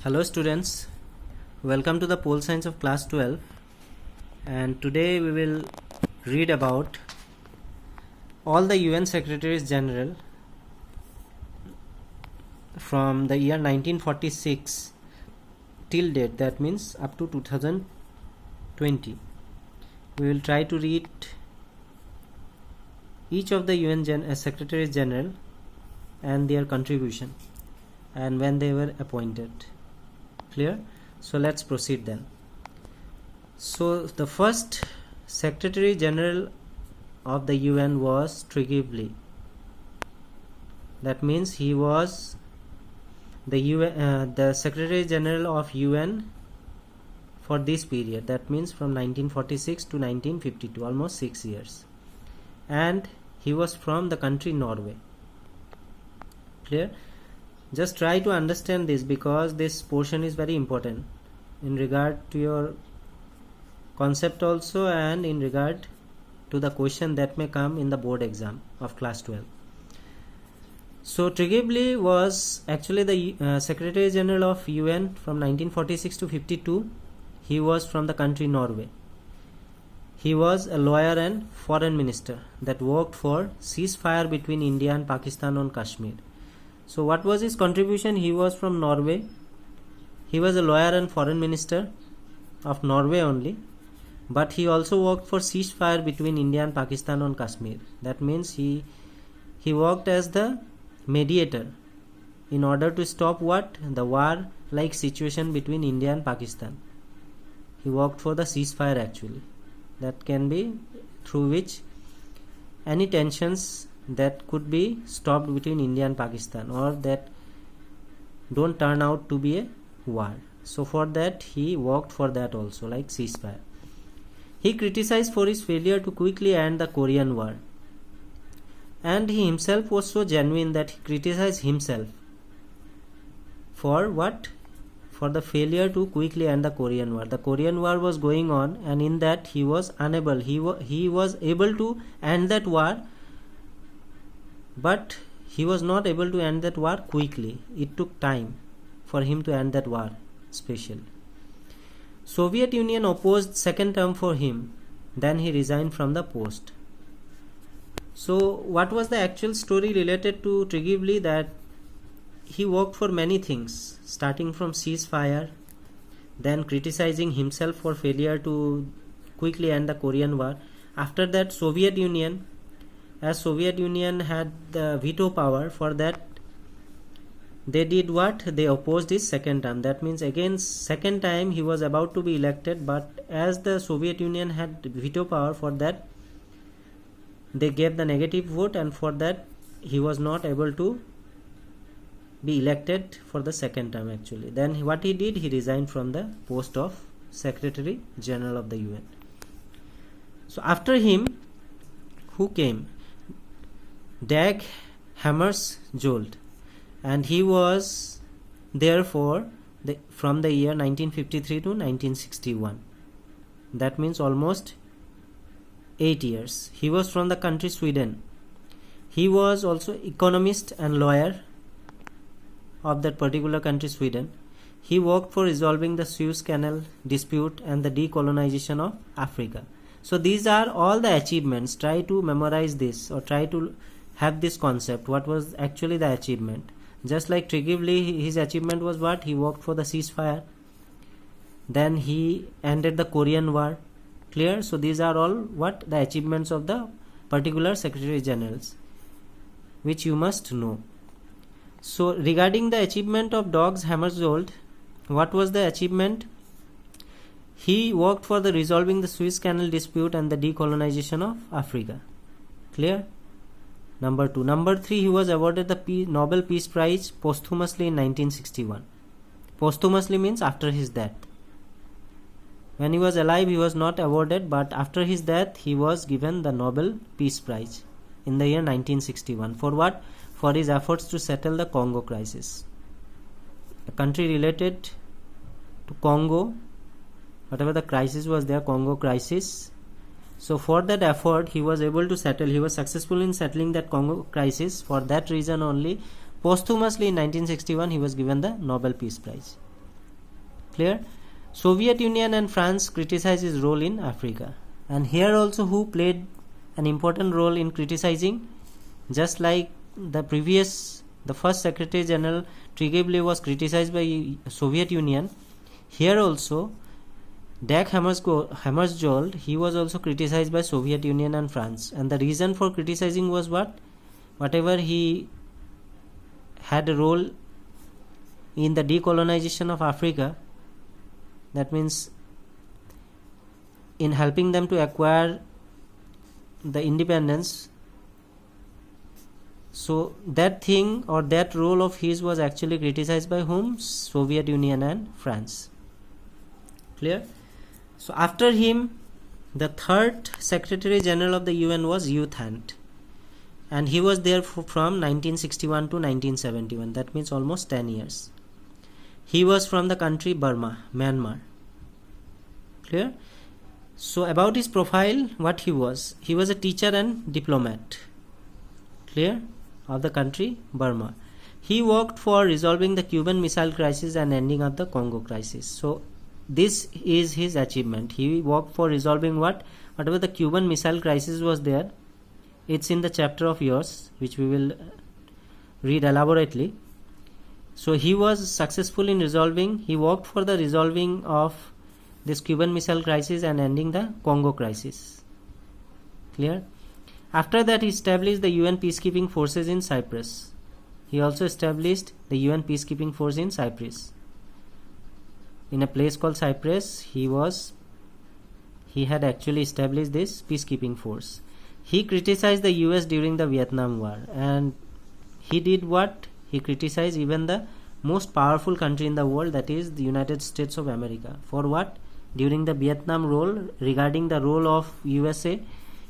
Hello students, welcome to the Pole Science of class 12, and today we will read about all the UN Secretaries General from the year 1946 till date, that means up to 2020. We will try to read each of the UN Secretaries General and their contribution and when they were appointed. Clear? So let's proceed then. So the first Secretary General of the UN was Trygve. That means he was the Secretary General of UN for this period. That means from 1946 to 1952, almost 6 years. And he was from the country Norway. Clear? Just try to understand this because this portion is very important in regard to your concept also and in regard to the question that may come in the board exam of class 12. So Trygve was actually the Secretary General of UN from 1946 to 52. He was from the country Norway. He was a lawyer and foreign minister that worked for ceasefire between India and Pakistan on Kashmir. So what was his contribution? He was from Norway. He was a lawyer and foreign minister of Norway only, but he also worked for ceasefire between India and Pakistan on Kashmir. That means he worked as the mediator in order to stop what? The war like situation between India and Pakistan. He worked for the ceasefire actually. That can be through which any tensions that could be stopped between India and Pakistan or that don't turn out to be a war. So for that he worked for that also, like ceasefire. He criticized for his failure to quickly end the Korean War, and he himself was so genuine that he criticized himself for what? For the failure to quickly end the Korean War. The Korean War was going on, and in that he was unable. He was able to end that war, but he was not able to end that war quickly. It took time for him to end that war especially. Soviet Union opposed second term for him. Then he resigned from the post. So what was the actual story related to Trygve? That he worked for many things, starting from ceasefire, then criticizing himself for failure to quickly end the Korean War. After that, Soviet Union, as Soviet Union had the veto power, for that they did what? They opposed his second term. That means again second time he was about to be elected, but as the Soviet Union had veto power, for that they gave the negative vote, and for that he was not able to be elected for the second term actually. Then what he did, he resigned from the post of Secretary General of the UN. So after him, who came? Dag Hammarskjöld, and he was there from the year 1953 to 1961. That means almost 8 years. He was from the country Sweden. He was also economist and lawyer of that particular country Sweden. He worked for resolving the Suez Canal dispute and the decolonization of Africa. So these are all the achievements. Try to memorize this or try to have this concept. What was actually the achievement? Just like Trygve, his achievement was what? He worked for the ceasefire. Then he ended the Korean War. Clear? So these are all what? The achievements of the particular Secretary Generals, which you must know. So regarding the achievement of Dag Hammarskjöld, what was the achievement? He worked for the resolving the Suez Canal dispute and the decolonization of Africa. Clear? Number 2. Number 3, he was awarded the Nobel Peace Prize posthumously in 1961. Posthumously means after his death. When he was alive, he was not awarded, but after his death, he was given the Nobel Peace Prize in the year 1961. For what? For his efforts to settle the Congo crisis. A country related to Congo, whatever the crisis was there, Congo crisis. So for that effort, he was able to settle. He was successful in settling that Congo crisis. For that reason only, posthumously in 1961, he was given the Nobel Peace Prize. Clear? Soviet Union and France criticized his role in Africa. And here also who played an important role in criticizing? Just like the first Secretary General Tregibly was criticized by Soviet Union, here also Dag Hammarskjöld, he was also criticized by Soviet Union and France. And the reason for criticizing was what? Whatever he had a role in the decolonization of Africa, that means in helping them to acquire the independence. So that thing or that role of his was actually criticized by whom? Soviet Union and France. Clear? So after him, the third Secretary General of the UN was U Thant, and he was there from 1961 to 1971. That means almost 10 years. He was from the country Burma, Myanmar. Clear? So about his profile, what he was a teacher and diplomat. Clear? Of the country Burma. He worked for resolving the Cuban Missile Crisis and ending of the Congo crisis. So this is his achievement. He worked for resolving what? Whatever the Cuban Missile Crisis was there. It's in the chapter of yours, which we will read elaborately. So he was successful in resolving, he worked for the resolving of this Cuban Missile Crisis and ending the Congo crisis. Clear? After that, he established the UN peacekeeping forces in Cyprus. He also established the UN peacekeeping force in Cyprus. In a place called Cyprus, he had actually established this peacekeeping force. He criticized the US during the Vietnam War, and he did what? He criticized even the most powerful country in the world, that is the United States of America. For what? During the Vietnam War, regarding the role of USA,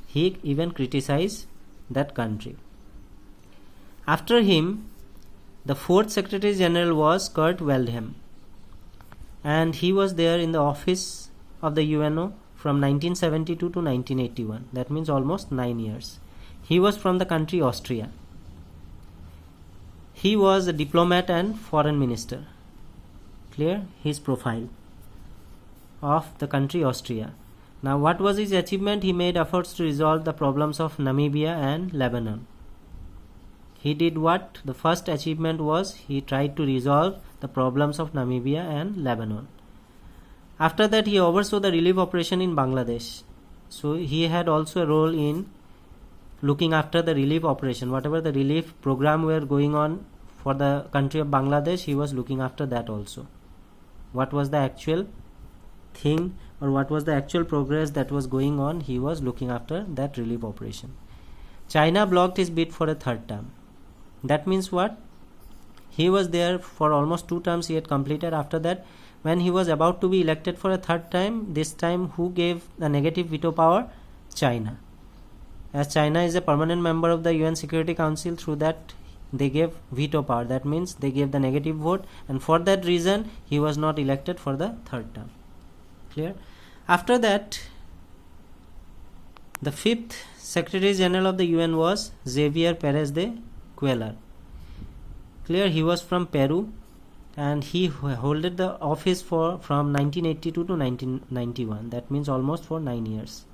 he even criticized that country. After him, the fourth Secretary General was Kurt Waldheim, and he was there in the office of the UNO from 1972 to 1981. That means almost 9 years. He was from the country Austria. He was a diplomat and foreign minister. Clear? His profile of the country Austria. Now what was his achievement? He made efforts to resolve the problems of Namibia and Lebanon. He did what? The first achievement was he tried to resolve the problems of Namibia and Lebanon. After that, he oversaw the relief operation in Bangladesh. So he had also a role in looking after the relief operation. Whatever the relief program were going on for the country of Bangladesh, he was looking after that also. What was the actual thing or what was the actual progress that was going on, he was looking after that relief operation. China blocked his bid for a third term. That means what? He was there for almost 2 terms he had completed. After that, when he was about to be elected for a third time, this time who gave the negative veto power? China. As China is a permanent member of the UN Security Council, through that they gave veto power. That means they gave the negative vote, and for that reason he was not elected for the third term. Clear? After that, the fifth Secretary General of the UN was Xavier Perez de Cuellar. Clear? He was from Peru, and he held the office from 1982 to 1991. That means almost for 9 years.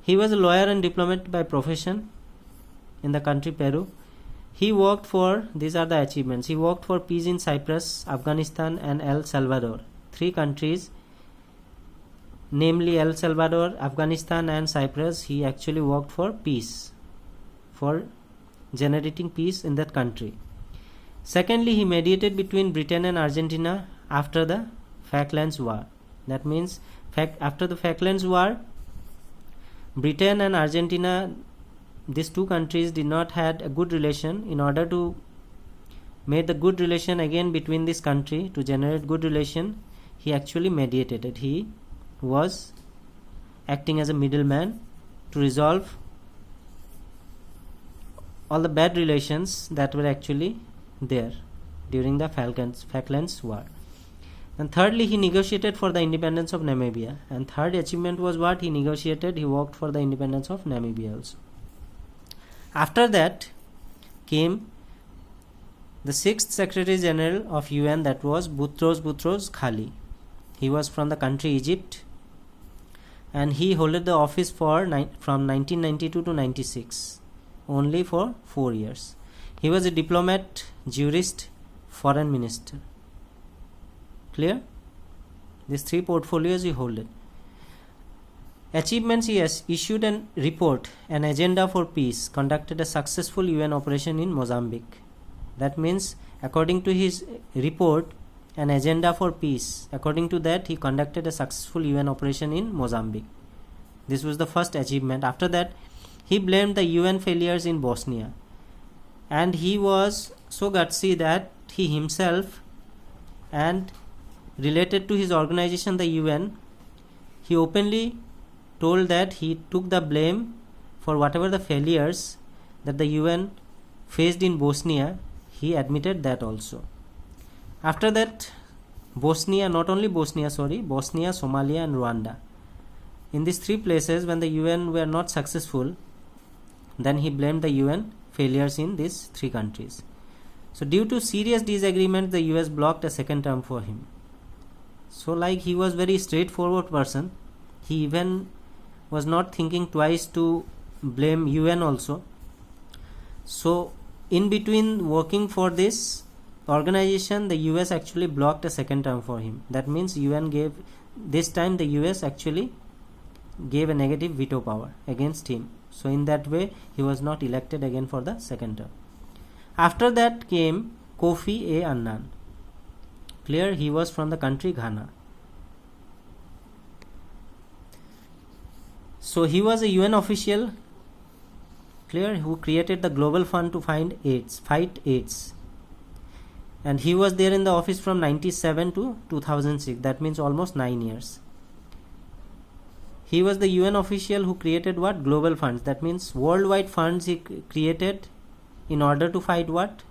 He was a lawyer and diplomat by profession in the country Peru. He worked for, these are the achievements, he worked for peace in Cyprus, Afghanistan and El Salvador. 3 countries, namely El Salvador, Afghanistan and Cyprus. He actually worked for peace, for generating peace in that country. Secondly, he mediated between Britain and Argentina after the Falklands War. That means after the Falklands War, Britain and Argentina, these 2 countries did not had a good relation. In order to make the good relation again between this country, to generate good relation, he actually mediated it. He was acting as a middleman to resolve all the bad relations that were actually there during the Falklands War. And thirdly, he negotiated for the independence of Namibia. And third achievement was what? He worked for the independence of Namibia also. After that came The sixth Secretary General of UN, that was Boutros Ghali. He was from the country Egypt, and he held the office from 1992 to 96, only for 4 years. He was a diplomat, jurist, foreign minister. Clear? These three portfolios he held. Achievements: he has issued a report, an agenda for peace, conducted a successful UN operation in Mozambique. That means, according to his report, an agenda for peace, according to that he conducted a successful UN operation in Mozambique. This was the first achievement. After that, he blamed the UN failures in Bosnia, and he was so gutsy that he himself, and related to his organization, the UN, he openly told that he took the blame for whatever the failures that the UN faced in Bosnia. He admitted that also. After that, Bosnia, Somalia and Rwanda. In these three places, when the UN were not successful, then he blamed the UN failures in these three countries. So due to serious disagreement, the US blocked a second term for him. So like he was very straightforward person, he even was not thinking twice to blame UN also. So in between working for this organization, the US actually blocked a second term for him. That means this time the US actually gave a negative veto power against him. So in that way, he was not elected again for the second term. After that came Kofi A. Annan. Clear? He was from the country Ghana. So he was a UN official, clear, who created the Global Fund to fight AIDS. And he was there in the office from 1997 to 2006. That means almost 9 years. He was the UN official who created what? Global funds. That means worldwide funds he created in order to fight what?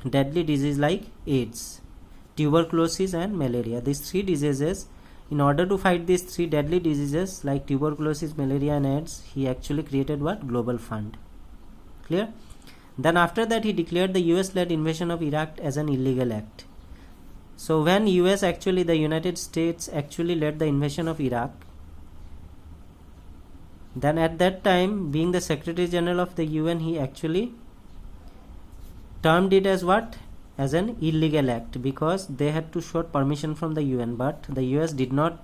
Deadly disease like AIDS, tuberculosis and malaria. These three diseases, in order to fight these three deadly diseases like tuberculosis, malaria and AIDS, he actually created what? Global Fund. Clear? Then after that, he declared the US-led invasion of Iraq as an illegal act. So when the United States actually led the invasion of Iraq, then at that time, being the Secretary General of the UN, he actually termed it as what? As an illegal act, because they had to show permission from the UN, but the US did that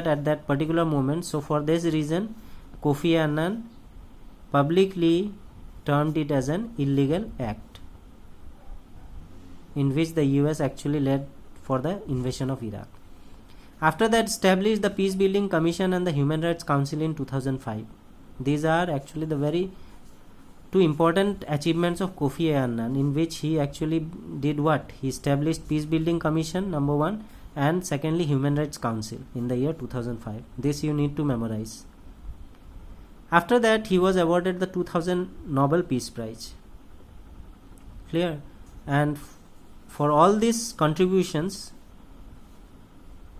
at that particular moment. So for this reason, Kofi Annan publicly termed it as an illegal act, in which the US actually led for the invasion of Iraq. After that, established the Peace Building Commission and the Human Rights Council in 2005. These are actually the very two important achievements of Kofi Annan, in which he actually did what? He established Peace Building Commission, number one, and secondly Human Rights Council in the year 2005. This you need to memorize. After that, he was awarded the 2000 Nobel Peace Prize. Clear? And for all these contributions,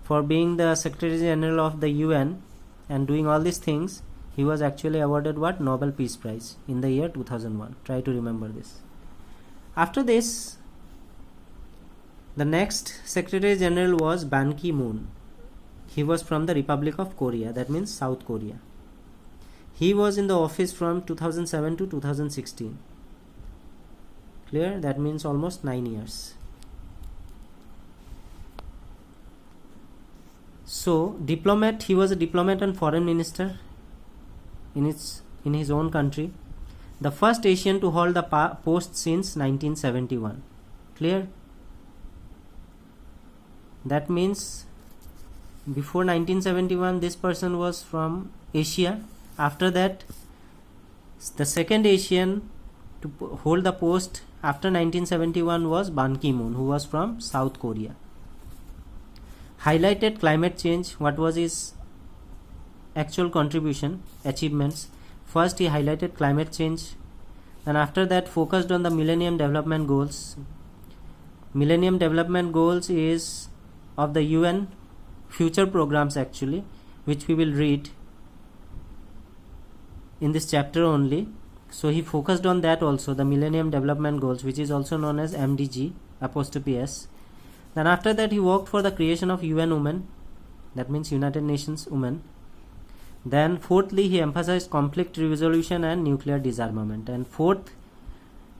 for being the Secretary General of the UN and doing all these things, he was actually awarded what? Nobel Peace Prize in the year 2001. Try to remember this. After this, the next Secretary General was Ban Ki-moon. He was from the Republic of Korea, that means South Korea. He was in the office from 2007 to 2016. Clear? That means almost 9 years. So, diplomat, he was a diplomat and foreign minister in his own country. The first Asian to hold the post since 1971. Clear? That means before 1971 this person was from Asia. After that, the second Asian to hold the post after 1971 was Ban Ki-moon, who was from South Korea. Highlighted climate change. What was his actual contribution, achievements? First, he highlighted climate change, and after that focused on the Millennium Development Goals. Millennium Development Goals is of the UN future programs actually, which we will read in this chapter only. So he focused on that also, the Millennium Development Goals, which is also known as MDG apostrophe S. Then after that he worked for the creation of UN Women, that means United Nations Women. Then fourthly he emphasized conflict resolution and nuclear disarmament. And fourth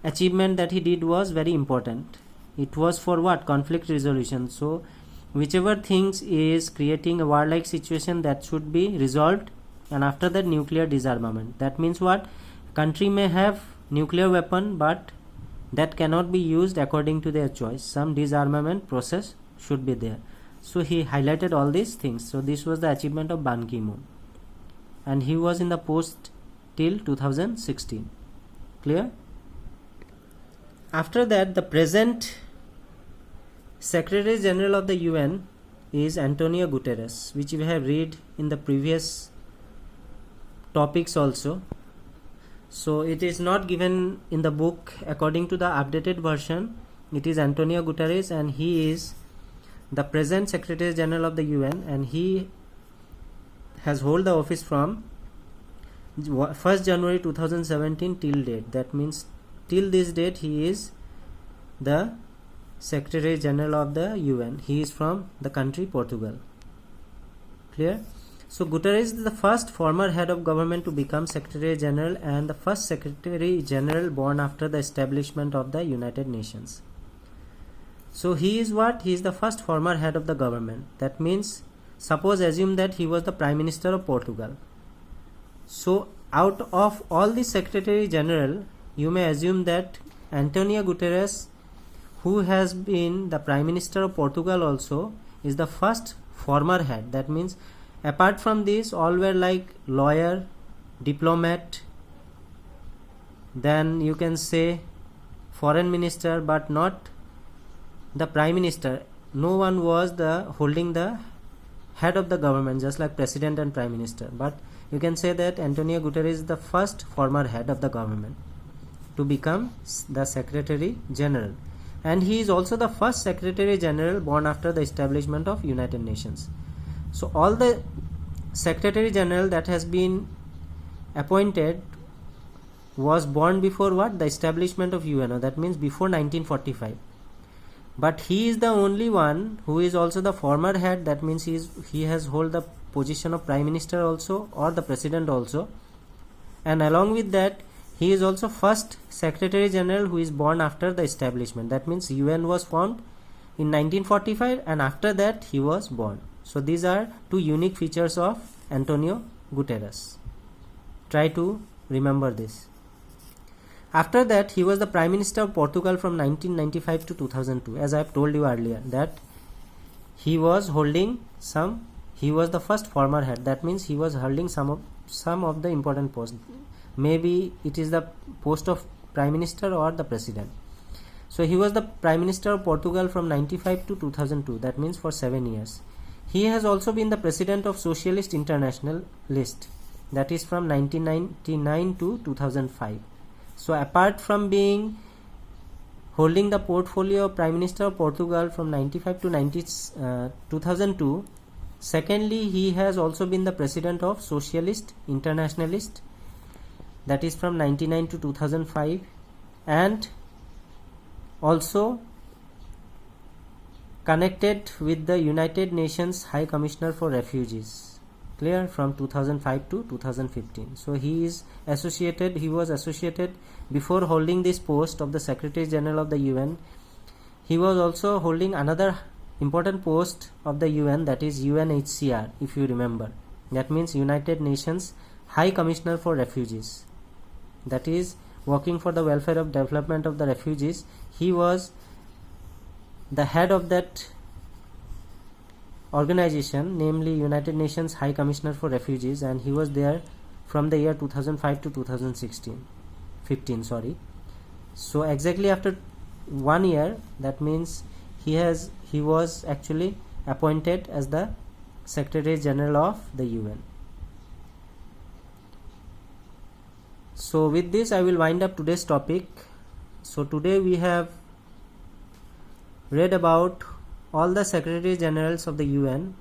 achievement that he did was very important. It was for what? Conflict resolution. So whichever things is creating a warlike situation, that should be resolved. And after that, nuclear disarmament. That means what? Country may have nuclear weapon, but that cannot be used according to their choice. Some disarmament process should be there. So he highlighted all these things. So this was the achievement of Ban Ki-moon, and he was in the post till 2016. Clear? After that, the present Secretary General of the UN is Antonio Guterres, which we have read in the previous topics also. So it is not given in the book. According to the updated version, it is Antonio Guterres, and he is the present Secretary General of the UN, and he has held the office from 1st January 2017 till date. That means till this date he is the Secretary General of the UN. He is from the country Portugal. Clear? So Guterres is the first former head of government to become Secretary General, and the first Secretary General born after the establishment of the United Nations. So he is what? He is the first former head of the government. That means, suppose assume that he was the Prime Minister of Portugal. So out of all the Secretary General, you may assume that Antonio Guterres, who has been the Prime Minister of Portugal also, is the first former head. That means apart from this, all were like lawyer, diplomat, then you can say foreign minister, but not the prime minister. No one was holding the head of the government, just like president and prime minister. But you can say that Antonio Guterres is the first former head of the government to become the Secretary General, and he is also the first Secretary General born after the establishment of United Nations. So all the Secretary General that has been appointed was born before what? The establishment of UN. That means before 1945. But he is the only one who is also the former head. That means he has hold the position of Prime Minister also, or the President also. And along with that, he is also first Secretary General who is born after the establishment. That means UN was formed in 1945, and after that he was born. So these are two unique features of Antonio Guterres. Try to remember this. After that, he was the Prime Minister of Portugal from 1995 to 2002. As I have told you earlier, that he was the first former head. That means he was holding some of the important posts. Maybe it is the post of Prime Minister or the President. So he was the Prime Minister of Portugal from 1995 to 2002. That means for 7 years. He has also been the President of Socialist International List. That is from 1999 to 2005. So apart from holding the portfolio of Prime Minister of Portugal from 95 to 2002, secondly, he has also been the President of Socialist Internationalist. That is from 99 to 2005, and also connected with the United Nations High Commissioner for Refugees. Clear? From 2005 to 2015. So he was associated before holding this post of the Secretary General of the UN. He was also holding another important post of the UN, that is UNHCR, if you remember. That means United Nations High Commissioner for Refugees. That is working for the welfare of development of the refugees. He was the head of that organization, namely United Nations High Commissioner for Refugees, and he was there from the year 2005 to 2015. So exactly after 1 year, that means he was actually appointed as the Secretary General of the UN. So with this I will wind up today's topic. So today we have read about all the Secretary Generals of the UN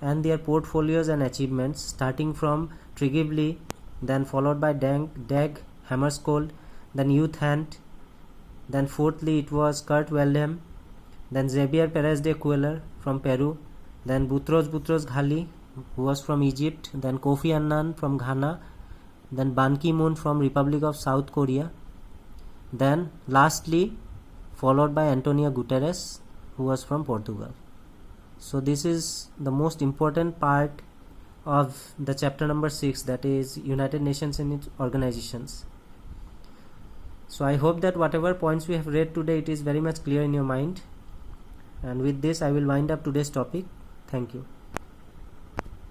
and their portfolios and achievements, starting from Tregibly, then followed by Dag Hammarskjöld, then Youth Hand, then fourthly it was Kurt Waldheim, then Xavier Perez de Cuellar from Peru, then Boutros Ghali, who was from Egypt, then Kofi Annan from Ghana, then Ban Ki-moon from Republic of South Korea, then lastly followed by Antonio Guterres, who was from Portugal. So this is the most important part of the chapter number 6, that is United Nations and its organizations. So I hope that whatever points we have read today, it is very much clear in your mind. And with this I will wind up today's topic. Thank you.